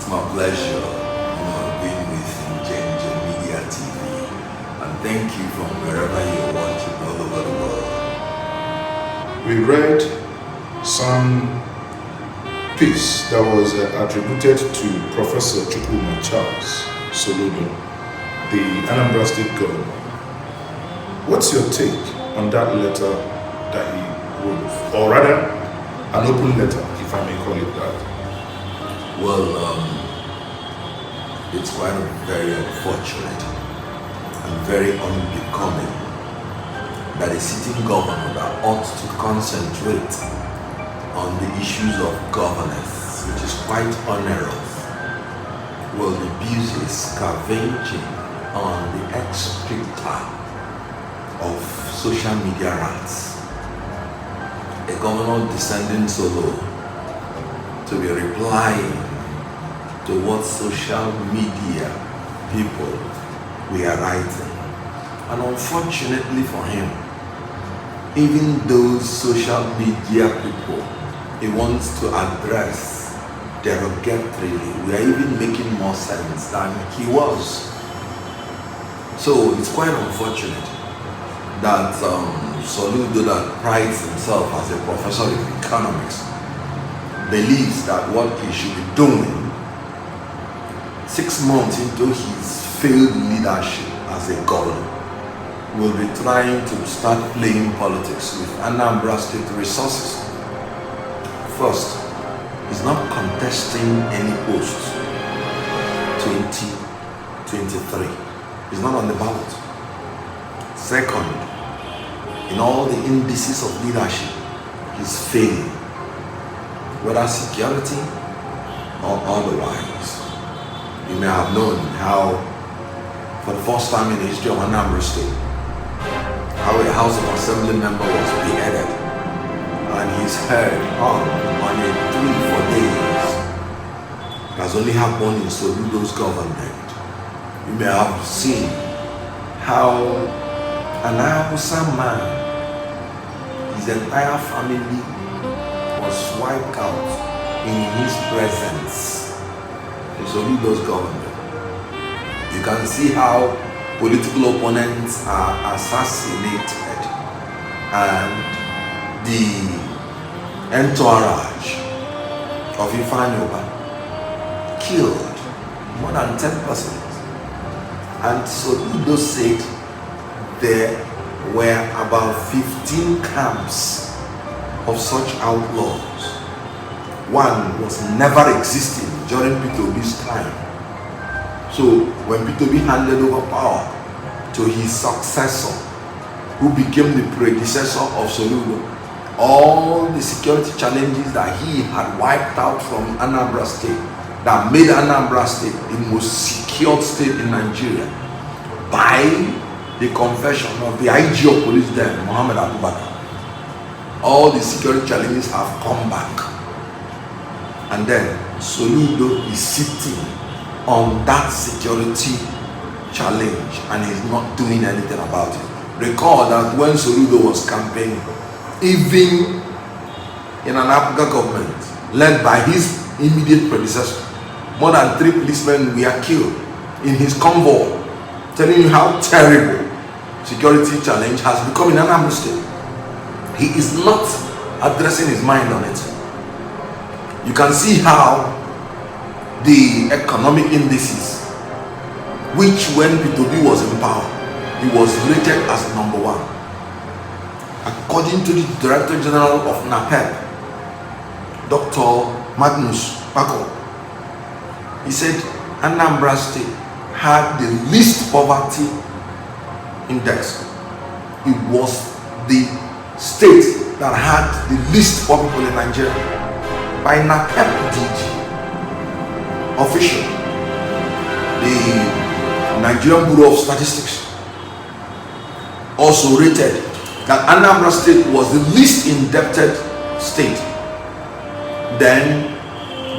It's my pleasure, being with Njenje Media TV, and thank you from wherever you're watching all over the world. We read some piece that was attributed to Professor Charles Soludo, the Anambra State Governor. What's your take on that letter that he wrote, or rather, an open letter, if I may call it that? Well, it's quite very unfortunate and very unbecoming that a sitting governor that ought to concentrate on the issues of governance, which is quite onerous, will be busy scavenging on the Excreta of social media rants. A governor descending solo to be replying to what social media people were writing. And unfortunately for him, even those social media people he wants to address derogatorily were even making more sense than he was. So it's quite unfortunate that Soludo, that prides himself as a professor of economics, believes that what he should be doing 6 months into his failed leadership as a governor will be trying to start playing politics with Anambra State resources. First, he's not contesting any post 2023. He's not on the ballot. Second, in all the indices of leadership, he's failing, whether security or otherwise. You may have known how, for the first time in the history of Anambra State, how a House of Assembly member was beheaded and his head hung on a tree for days. It has only happened in Soludo's government. You may have seen how an Hausa man, his entire family was wiped out in his presence in Soludo's government. You can see how political opponents are assassinated and the entourage of Ifeanyi killed, more than 10 persons. And Soludo said there were about 15 camps of such outlaws. One was never existing during Peter Obi's time. So when Peter Obi handed over power to his successor, who became the predecessor of Soludo, all the security challenges that he had wiped out from Anambra State, that made Anambra State the most secured state in Nigeria, by the confession of the IG of police then, Mohammed Abubakar, all the security challenges have come back. And then Soludo is sitting on that security challenge and he's not doing anything about it. Recall that when Soludo was campaigning, even in an African government led by his immediate predecessor, more than 3 policemen were killed in his convoy, telling you how terrible security challenge has become in Anambra State. He is not addressing his mind on it. You can see how the economic indices, which when Peter Obi was in power, he was rated as #1. According to the Director General of NAPEP, Dr. Magnus Bako, he said Anambra State had the least poverty index. It was the state that had the least poor people in Nigeria. By NAPEP DG official, the Nigerian Bureau of Statistics also rated that Anambra State was the least indebted state. Then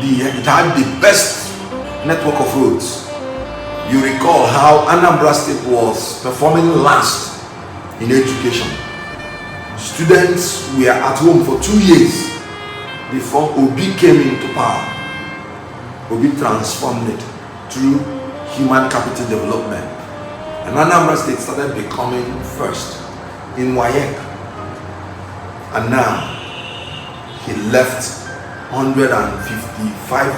it had the best network of roads. You recall how Anambra State was performing last in education. Students were at home for 2 years before Obi came into power. Obi transformed it through human capital development. And Anambra State started becoming first in WAEC. And now he left 155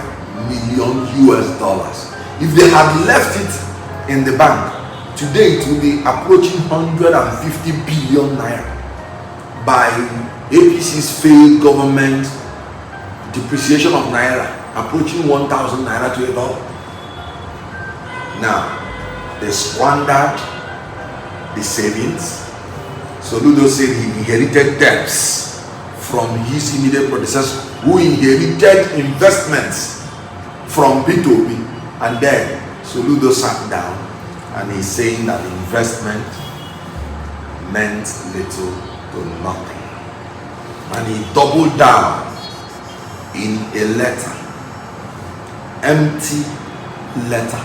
million US dollars. If they had left it in the bank, today it will be approaching 150 billion naira by APC's failed government depreciation of naira, approaching 1,000 naira to a dollar. Now, they squandered the savings. Soludo said he inherited debts from his immediate predecessor, who inherited investments from Peter Obi. And then Soludo sat down and he's saying that investment meant little to nothing. And he doubled down in a letter, empty letter.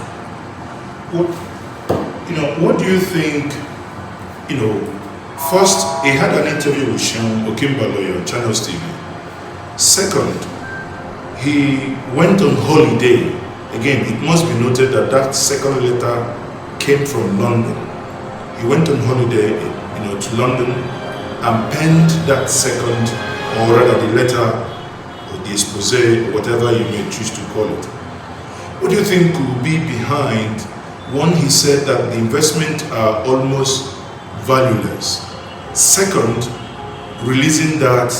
What do you think? First, he had an interview with Sean Okimbaloyo on Channels TV. Second, he went on holiday. Again, it must be noted that that second letter came from London. He went on holiday, to London and penned that second, or rather the letter, or the expose, or whatever you may choose to call it. What do you think could be behind? One, he said that the investment are almost valueless. Second, releasing that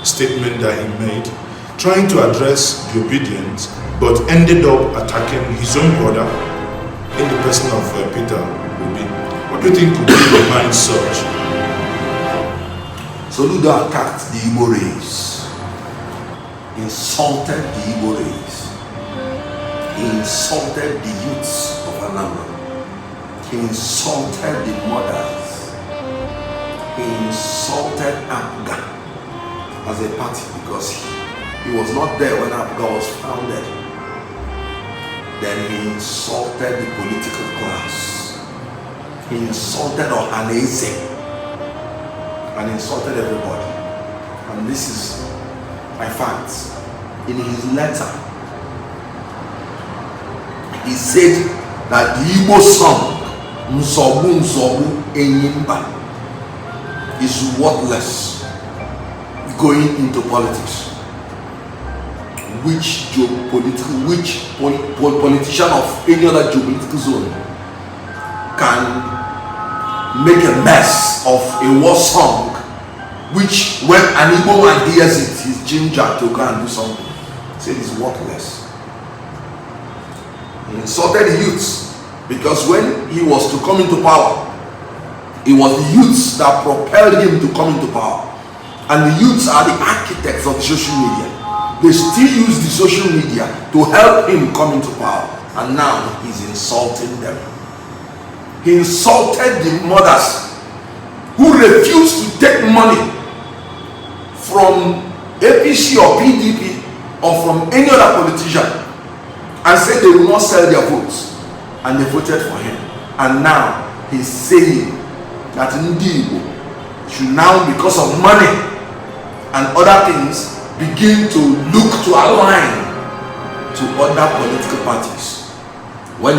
statement that he made, trying to address the obedience, but ended up attacking his own brother in the person of Peter Obi. What do you think could be behind such? Soludo attacked the Igbo race, insulted the Igbo race, he insulted the youths of Anambra, he insulted the mothers, he insulted APGA as a party because he was not there when APGA was founded. Then he insulted the political class, he insulted Ohanese, and insulted everybody. And this is my facts. In his letter, he said that the Igbo song Nzobu Nzobu Enyimba is worthless going into politics. Which politician of any other geopolitical zone can make a mess of a war song, which when an Igbo man hears it, he's ginger to go and do something. He said it's worthless. He insulted the youths because when he was to come into power, it was the youths that propelled him to come into power. And the youths are the architects of the social media. They still use the social media to help him come into power. And now he's insulting them. He insulted the mothers who refused to take money from APC or PDP or from any other politician and said they will not sell their votes, and they voted for him. And now he's saying that Igbo should now, because of money and other things, begin to look to align to other political parties, when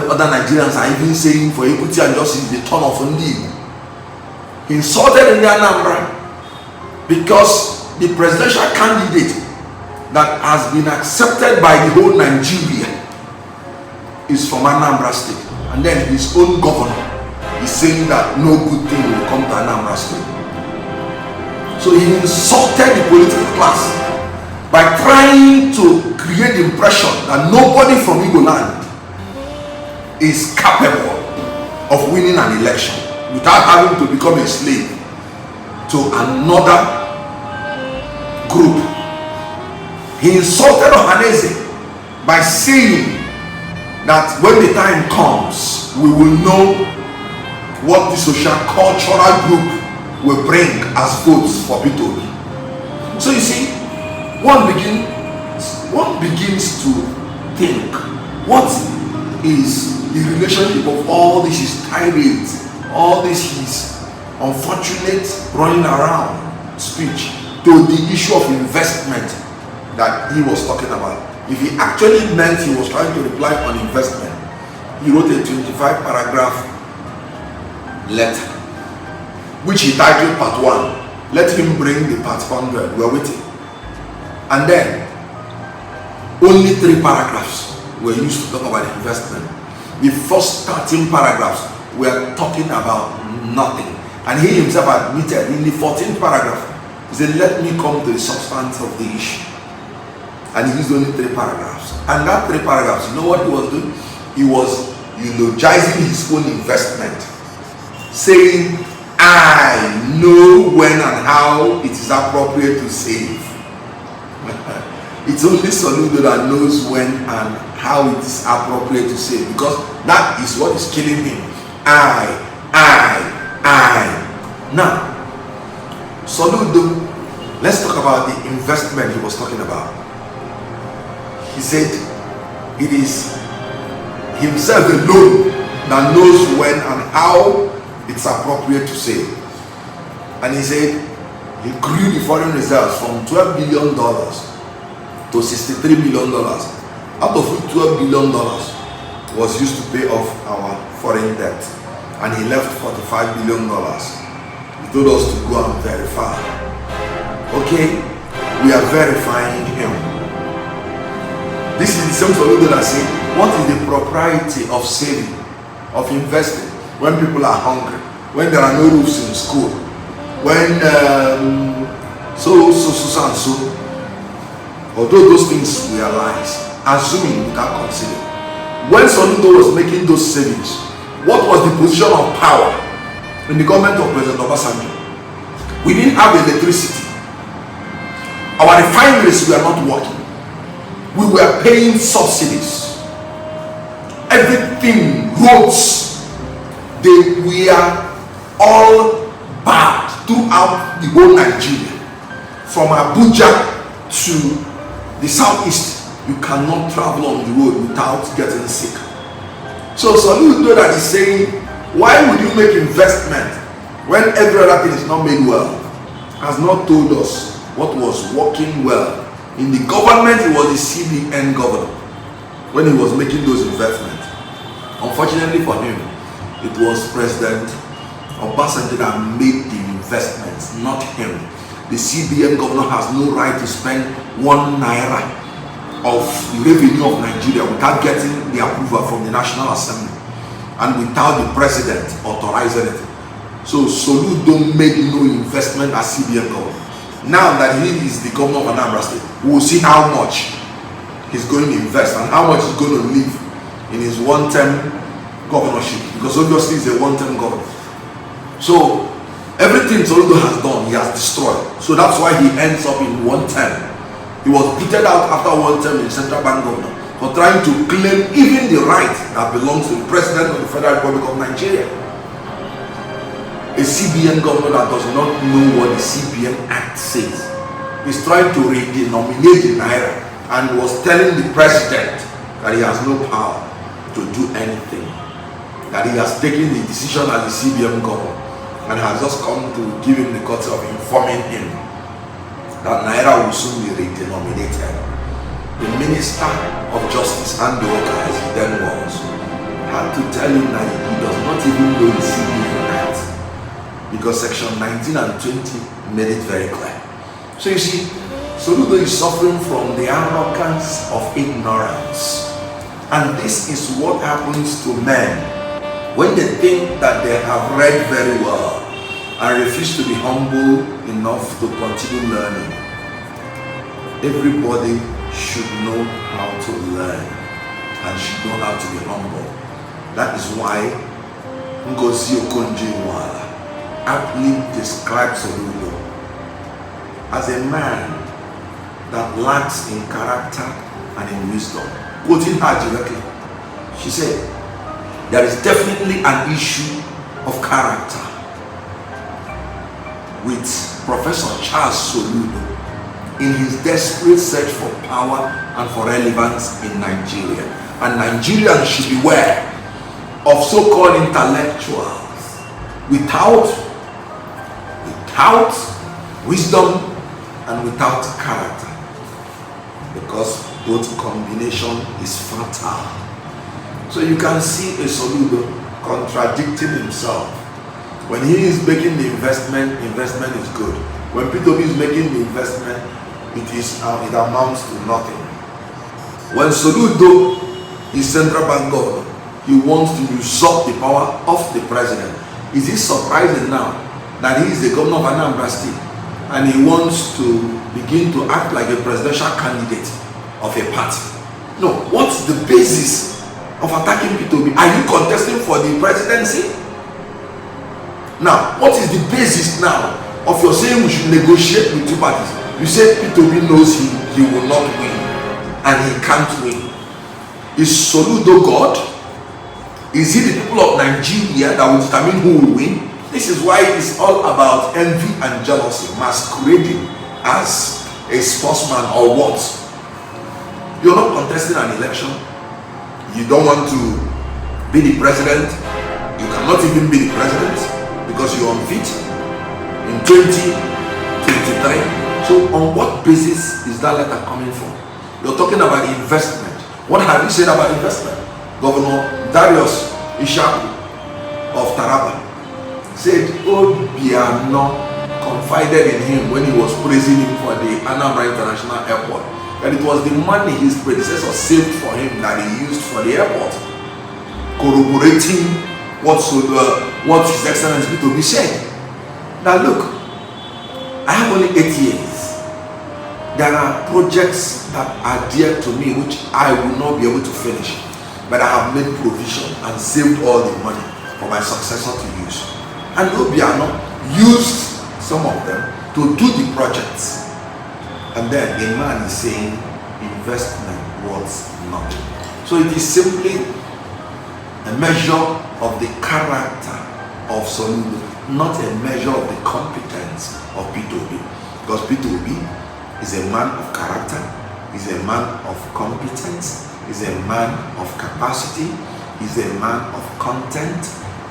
other Nigerians are even saying for equity and justice the turn of Igbo. He insulted in the Anambra because the presidential candidate that has been accepted by the whole Nigeria is from Anambra State, and then his own governor is saying that no good thing will come to Anambra State. So he insulted the political class by trying to create the impression that nobody from Igbo land is capable of winning an election without having to become a slave to another group. He insulted Ohanese by saying that when the time comes, we will know what the social cultural group will bring as votes for Peter Obi. So you see, one begins to think, what is the relationship of all this his tirades, all this his unfortunate running around speech to the issue of investment that he was talking about? If he actually meant he was trying to reply on investment, he wrote a 25 paragraph letter, which he titled part 1. Let him bring the part 100. We're waiting. And then only 3 paragraphs were used to talk about investment. The first 13 paragraphs were talking about nothing. And he himself admitted in the 14th paragraph, he said, let me come to the substance of the issue. And he used only 3 paragraphs. And that 3 paragraphs, you know what he was doing? He was eulogizing his own investment, saying, I know when and how it is appropriate to save. It's only Soludo that knows when and how it is appropriate to save, because that is what is killing him. I. Now, Soludo, let's talk about the investment he was talking about. He said it is himself alone that knows when and how it's appropriate to save. And he said he grew the foreign reserves from $12 billion to $63 million, out of which $12 billion was used to pay off our foreign debt, and he left $45 billion. He told us to go and verify. Okay, we are verifying him. This is the same Soludo that said, what is the propriety of saving, of investing, when people are hungry, when there are no roofs in school, when so and so. Although those things were lies, assuming without considering. When Soludo was making those savings, what was the position of power in the government of President Obasanjo? We didn't have electricity. Our refineries were not working. We were paying subsidies. Everything, roads, they were all bad throughout the whole Nigeria. From Abuja to the southeast, you cannot travel on the road without getting sick. So Soludo that is saying, why would you make investment when every other thing is not made well? Has not told us what was working well. In the government, he was the CBN governor when he was making those investments. Unfortunately for him, it was President Obasanjo that made the investments, not him. The CBN governor has no right to spend 1 naira of the revenue of Nigeria without getting the approval from the National Assembly and without the president authorizing it. So Soludo made no investment as CBN governor. Now that he is the governor of Anambra State, we will see how much he's going to invest and how much he's going to leave in his one-term governorship, because obviously he's a one-term governor. So everything Soludo has done, he has destroyed. So that's why he ends up in 1 term. He was booted out after 1 term in Central Bank governor for trying to claim even the right that belongs to the President of the Federal Republic of Nigeria. A CBN governor that does not know what the CBN Act says is trying to redenominate the naira and was telling the president that he has no power to do anything, that he has taken the decision as the CBN governor and has just come to give him the courtesy of informing him that naira will soon be redenominated. The Minister of Justice and the worker, as he then was, had to tell him that he does not even know the CBN Act, because section 19 and 20 made it very clear. So you see, Soludo is suffering from the arrogance of ignorance. And this is what happens to men when they think that they have read very well and refuse to be humble enough to continue learning. Everybody should know how to learn and should know how to be humble. That is why Okonkwo aptly describes Soludo as a man that lacks in character and in wisdom. Quoting her directly, she said, there is definitely an issue of character with Professor Charles Soludo in his desperate search for power and for relevance in Nigeria. And Nigerians should beware of so-called intellectuals without wisdom and without character, because both combination is fatal. So you can see a Soludo contradicting himself. When he is making the investment is good. When Peter Obi is making the investment, it amounts to nothing. When Soludo is central bank governor, he wants to usurp the power of the president. Is it surprising now that he is the governor of Anambra State and he wants to begin to act like a presidential candidate of a party? No, what's the basis of attacking Peter Obi? Are you contesting for the presidency? Now, what is the basis now of your saying we should negotiate with two parties? You say Peter Obi knows he will not win and he can't win. Is Soludo God? Is it the people of Nigeria that will determine who will win? This is why it's all about envy and jealousy masquerading as a sportsman or what? You're not contesting an election. You don't want to be the president. You cannot even be the president because you're unfit in 2023. So on what basis is that letter coming from? You're talking about investment. What have you said about investment? Governor Darius Ishaku of Taraba said Obiano confided in him when he was praising him for the Anambra International Airport, that it was the money his predecessor saved for him that he used for the airport, corroborating what His Excellency Peter Obi said. Now look, I have only 8 years. There are projects that are dear to me which I will not be able to finish, but I have made provision and saved all the money for my successor to use. And Obiano used some of them to do the projects. And then a man is saying investment was nothing. So it is simply a measure of the character of Soludo, not a measure of the competence of Peter Obi. Because Peter Obi is a man of character, is a man of competence, is a man of capacity, is a man of content,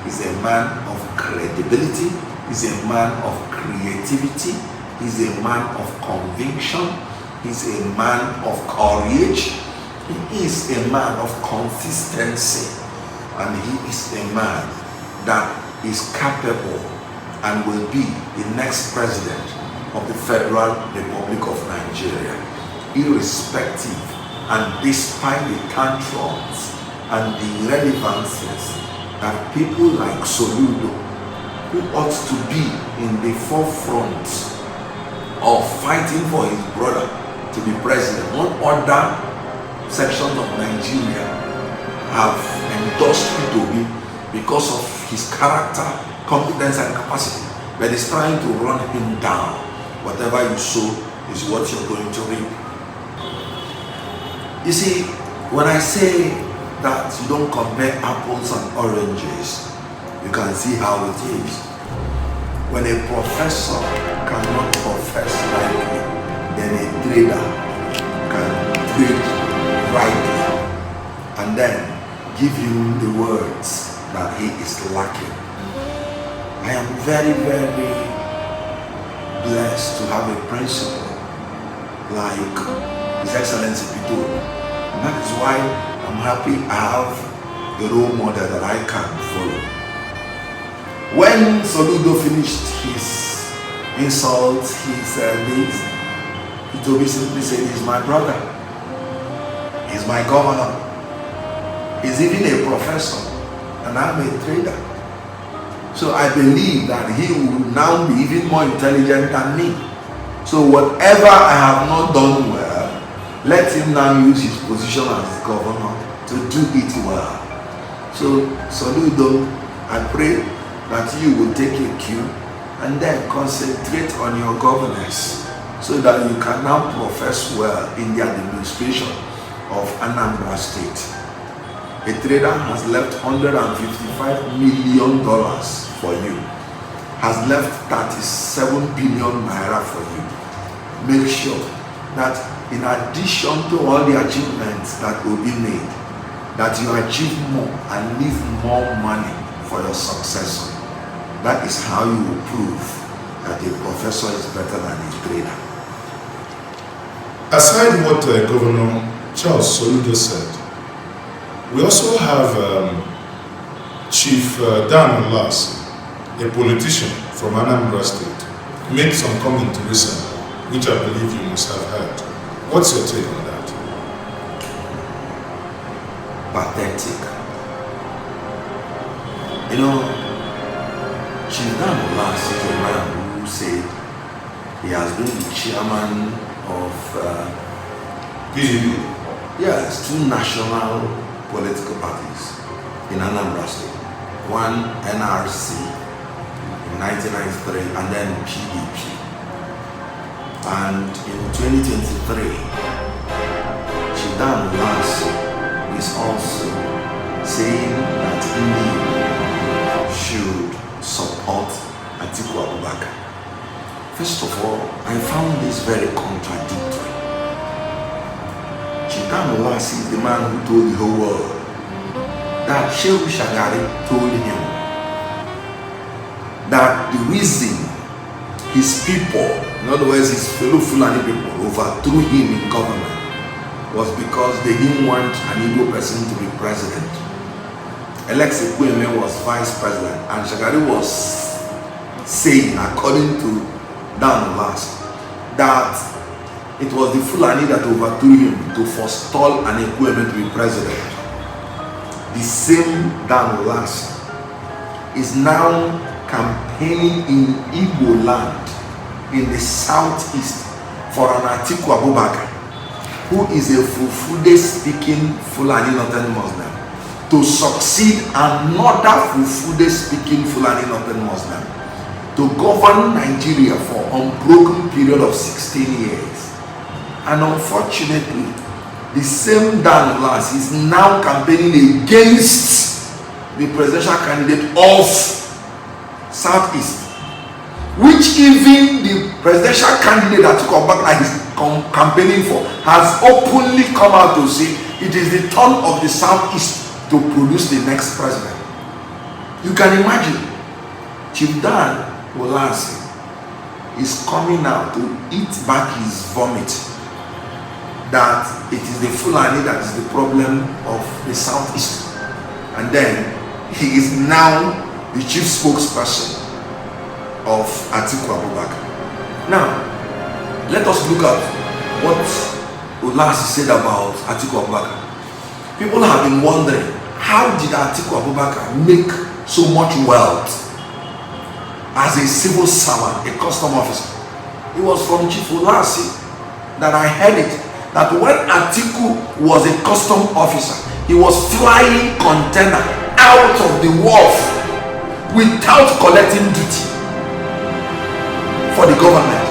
is a man of credibility, is a man of creativity, is a man of conviction, is a man of courage, he is a man of consistency, and he is a man that is capable and will be the next president of the Federal Republic of Nigeria, irrespective and despite the tantrums and the irrelevancies that people like Soludo, who ought to be in the forefront of fighting for his brother to be president, one other sections of Nigeria have endorsed Peter Obi because of his character, competence and capacity, but is trying to run him down. Whatever you sow is what you're going to reap. You see, when I say that you don't compare apples and oranges, you can see how it is. When a professor cannot profess rightly, then a trader can trade rightly and then give you the words that he is lacking. I am very, very blessed to have a principal like His Excellency Peter Obi. And that is why I'm happy I have a role model that I can follow. When Soludo finished his insult, this, Peter Obi simply said, he's my brother, he's my governor, he's even a professor, and I'm a trader. So I believe that he will now be even more intelligent than me. So whatever I have not done well, let him now use his position as governor to do it well. So Soludo, I pray that you will take a cue and then concentrate on your governance so that you can now profess well in the administration of Anambra State. A trader has left $155 million for you, has left 37 billion naira for you. Make sure that in addition to all the achievements that will be made, that you achieve more and leave more money for your successor. That is how you will prove that a professor is better than a trader. Aside what Governor Charles Soludo said. We also have Chief Dan Ulasi, a politician from Anambra State, made some comment recently, which I believe you must have heard. What's your take on that? Pathetic. You know, Chief Dan Ulasi is a man who said he has been the chairman of two national political parties in Anambra State. One NRC in 1993 and then PDP. And in 2023, Chief Dan Ulasi is also saying that India should support Atiku Abubakar. First of all, I found this very contradictory. Chief Dan Ulasi is the man who told the whole world that Shehu Shagari told him that the reason his people, in other words his fellow Fulani people, overthrew him in government was because they didn't want an Igbo person to be president. Alex Ekwueme was vice president, and Shagari was saying, according to Dan Ulasi, that it was the Fulani that overthrew him to forestall an Ekwueme to be president. The same Dan Ulasi is now campaigning in Igbo land in the southeast for an Atiku Abubakar, who is a Fulfude speaking Fulani Northern Muslim, to succeed another Fulfude speaking Fulani Northern Muslim to govern Nigeria for an unbroken period of 16 years. And unfortunately, the same Dan Ulasi is now campaigning against the presidential candidate of Southeast, which even the presidential candidate that took back that he's campaigning for has openly come out to say it is the turn of the Southeast to produce the next president. You can imagine Chief Dan Ulasi is coming out to eat back his vomit that it is the Fulani that is the problem of the Southeast, and then he is now the chief spokesperson of Atiku Abubakar. Now, let us look at what Ulasi said about Atiku Abubakar. People have been wondering, how did Atiku Abubakar make so much wealth as a civil servant, a custom officer? It was from Chief Ulasi that I heard it, that when Atiku was a custom officer, he was flying container out of the wharf without collecting duty for the government.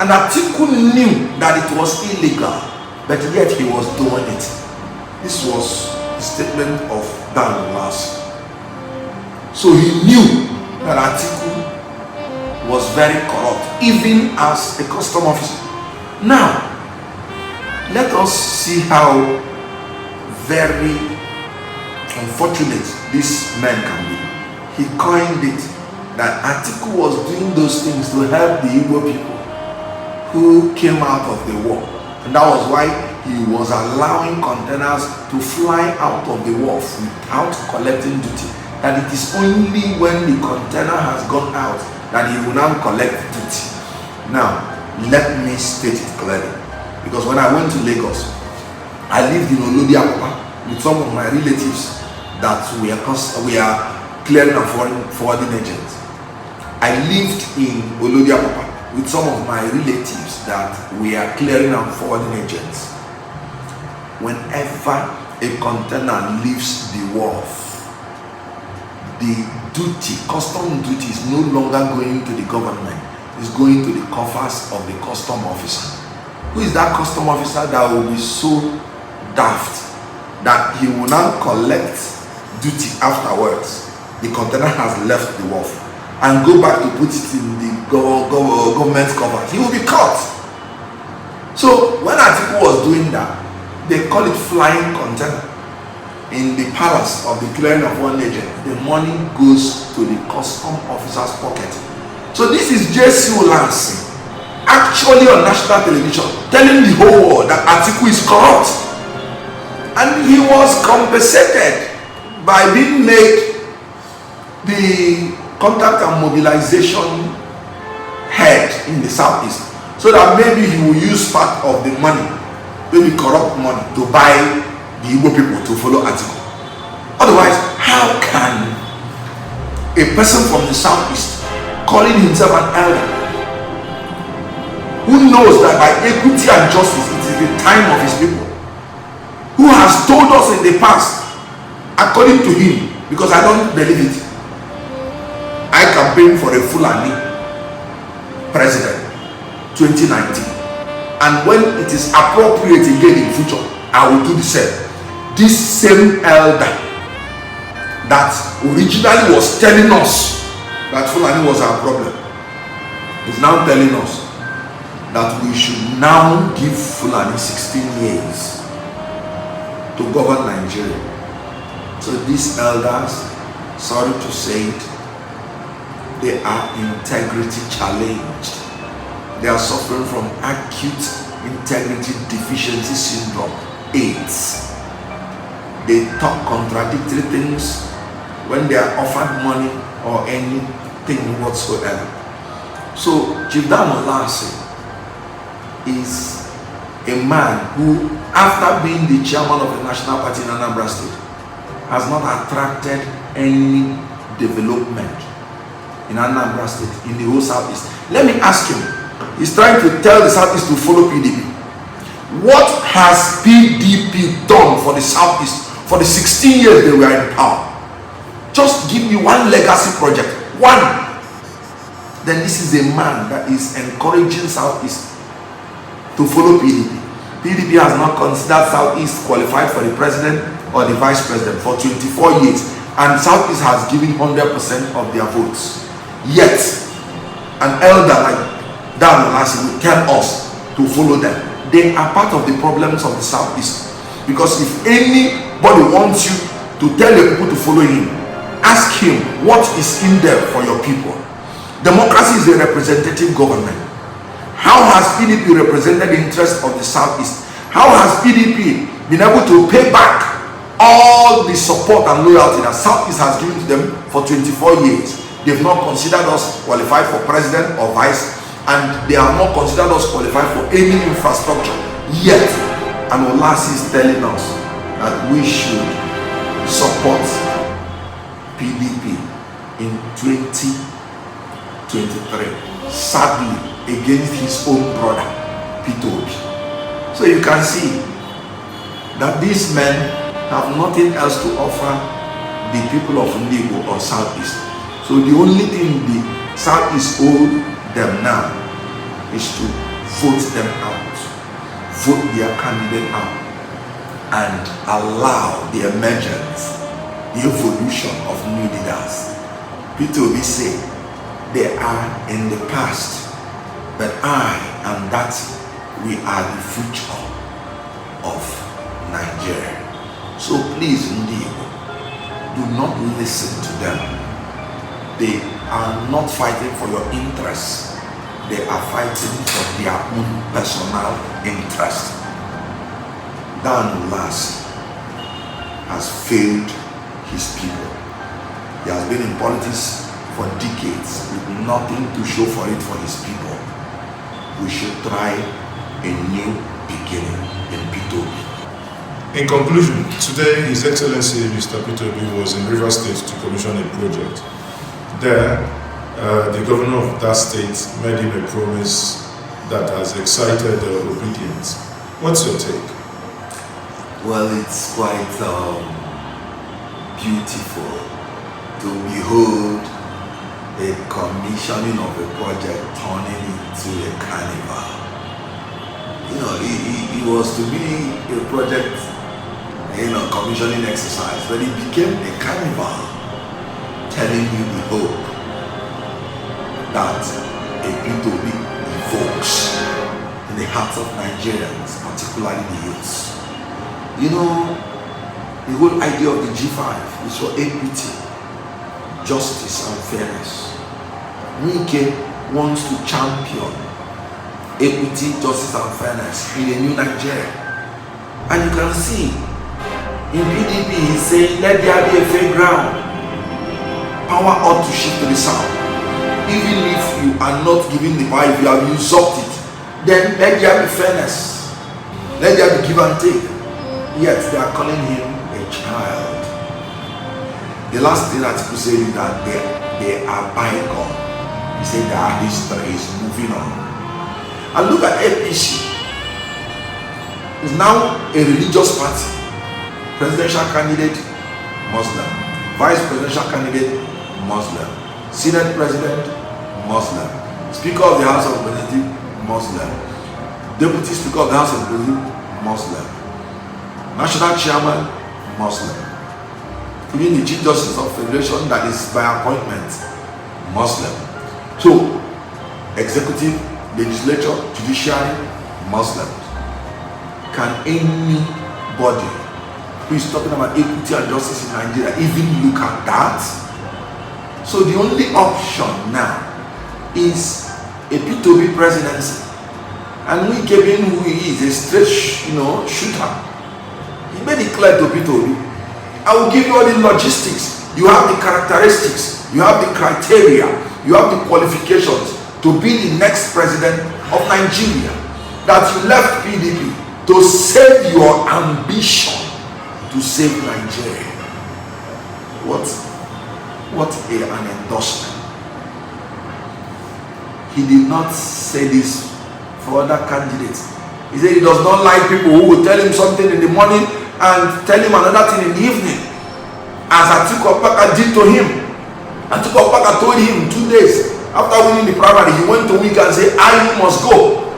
And Atiku knew that it was illegal, but yet he was doing it. This was the statement of Dan Ulasi. So he knew that Atiku was very corrupt, even as a custom officer. Now, let us see how very unfortunate this man can be. He coined it that Atiku was doing those things to help the Igbo people who came out of the war. And that was why he was allowing containers to fly out of the wharf without collecting duty. That it is only when the container has gone out that he will now collect duty. Now, let me state it clearly. Because when I went to Lagos, I lived in Eendears-memorial with some of my relatives that we are clearing and forwarding agents. I lived in Eendears-memorial with some of my relatives that we are clearing and forwarding agents. Whenever a container leaves the wharf, the duty, custom duty, is no longer going to the government, it's going to the coffers of the custom officer. Who is that custom officer that will be so daft that he will now collect duty afterwards? The container has left the wharf and go back to put it in the government cover. He will be caught. So when Atiku was doing that, they call it flying container. In the palace of the clearing of one agent, the money goes to the custom officer's pocket. So this is J.C. Ulasi actually on national television telling the whole world that Atiku is corrupt, and he was compensated by being made the contact and mobilization head in the southeast, so that maybe he will use part of the money, maybe corrupt money, to buy the Igbo people to follow Atiku. Otherwise, how can a person from the southeast calling himself an elder, who knows that by equity and justice it is the time of his people, who has told us in the past, according to him, because I don't believe it, I campaigned for a Fulani president 2019, and when it is appropriate again in future, I will do the same. This same elder that originally was telling us that Fulani was our problem is now telling us that we should now give Fulani 16 years to govern Nigeria. So these elders, sorry to say it, they are integrity challenged. They are suffering from acute integrity deficiency syndrome, AIDS. They talk contradictory things when they are offered money or anything whatsoever. So Chief Ulasi is a man who, after being the chairman of the national party in Anambra State, has not attracted any development in Anambra State, in the whole southeast. Let me ask him, he's trying to tell the southeast to follow PDP. What has PDP done for the southeast for the 16 years they were in power? Just give me one legacy project, one. Then this is a man that is encouraging Southeast to follow PDP. PDP has not considered Southeast qualified for the president or the vice president for 24 years, and Southeast has given 100% of their votes. Yet, an elder like Ulasi will tell us to follow them. They are part of the problems of the Southeast, because if anybody wants you to tell the people to follow him, ask him, what is in there for your people? Democracy is a representative government. How has PDP represented the interest of the Southeast? How has PDP been able to pay back all the support and loyalty that Southeast has given to them for 24 years? They've not considered us qualified for president or vice, and they have not considered us qualified for any infrastructure. Yet, and Ulasi is telling us that we should support PDP in 2023, sadly against his own brother Peter Obi. So you can see that these men have nothing else to offer the people of Igbo or Southeast. So the only thing the Southeast owe them now is to vote them out, vote their candidate out, and allow the emergence, the evolution of new leaders. Peter Obi said, they are in the past, but I and that we are the future of Nigeria. So please, Ndigo, do not listen to them. They are not fighting for your interests. They are fighting for their own personal interest. Ulasi has failed his people. He has been in politics for decades with nothing to show for it for his people. We should try a new beginning in Peter Obi. In conclusion, today His Excellency Mr. Peter Obi was in Rivers State to commission a project. There, the governor of that state made him a promise that has excited obedience. What's your take? Well, it's quite beautiful to behold a commissioning of a project turning into a carnival. You know, it was to be a project, commissioning exercise, but it became a carnival, telling you the hope that a Peter Obi evokes in the hearts of Nigerians, particularly the youths. You know, the whole idea of the G5 is for equity, justice, and fairness. Wike wants to champion equity, justice, and fairness in a new Nigeria. And you can see in PDP, he's saying, let there be a fair ground. Power ought to shift to the south. Even if you are not giving the power, if you have usurped it, then let there be fairness. Let there be give and take. Yet they are calling him a child. The last thing article said is that they are bygone. He said that history is moving on. And look at APC. It's now a religious party. Presidential candidate, Muslim. Vice presidential candidate, Muslim. Senate president, Muslim. Speaker of the House of Representatives, Muslim. Deputy Speaker of the House of Representatives, Muslim. National Chairman, Muslim. Even the Chief Justice of Federation, that is by appointment, Muslim. So, executive, legislature, judiciary, Muslim. Can anybody who is talking about equity and justice in Nigeria even look at that? So the only option now is a Peter Obi presidency, and we gave him who he is, a straight shooter. He made it clear to Peter Obi, I will give you all the logistics, you have the characteristics, you have the criteria, you have the qualifications to be the next president of Nigeria. That you left PDP to save your ambition to save Nigeria. What an endorsement. He did not say this for other candidates. He said he does not like people who will tell him something in the morning and tell him another thing in the evening, as Atiku Abubakar did to him. Atiku Abubakar told him 2 days after winning the primary, he went to Wike and said, "I must go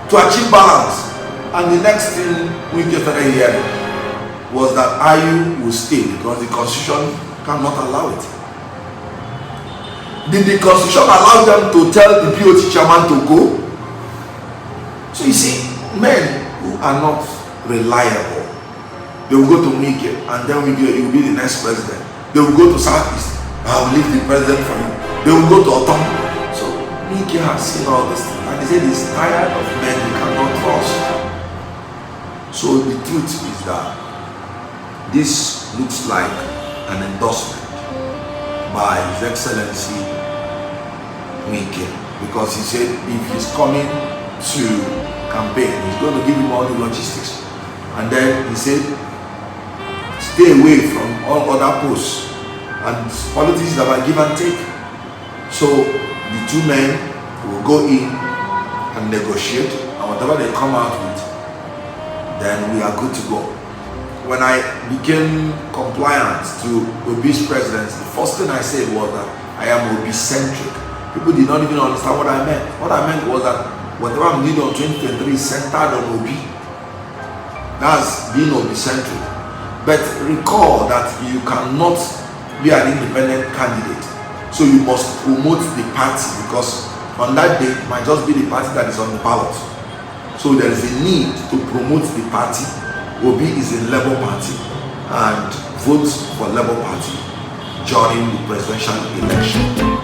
to achieve balance." And the next thing Wike started hearing was that IU will stay because the constitution cannot allow it. Did the constitution allow them to tell the BOT chairman to go? So you see, men who are not reliable, they will go to Wike, and then Wike will be the next president. They will go to Southeast, I will leave the president for him. They will go to Otom. So Wike has seen all this thing, and he said he's tired of men he cannot trust. So the truth is that this looks like an endorsement by His Excellency Wike, because he said if he's coming to campaign, he's going to give him all the logistics. And then he said, stay away from all other posts, and politics that are give and take. So the two men will go in and negotiate, and whatever they come out with, then we are good to go. When I became compliant to Obi's presidency, the first thing I said was that I am Obi-centric. People did not even understand what I meant. What I meant was that whatever I'm doing on 2023 is centered on Obi. That's being Obi-centric. But recall that you cannot be an independent candidate. So you must promote the party, because on that day it might just be the party that is on the ballot. So there is a need to promote the party. Obi is a Labour Party, and vote for Labour Party during the presidential election.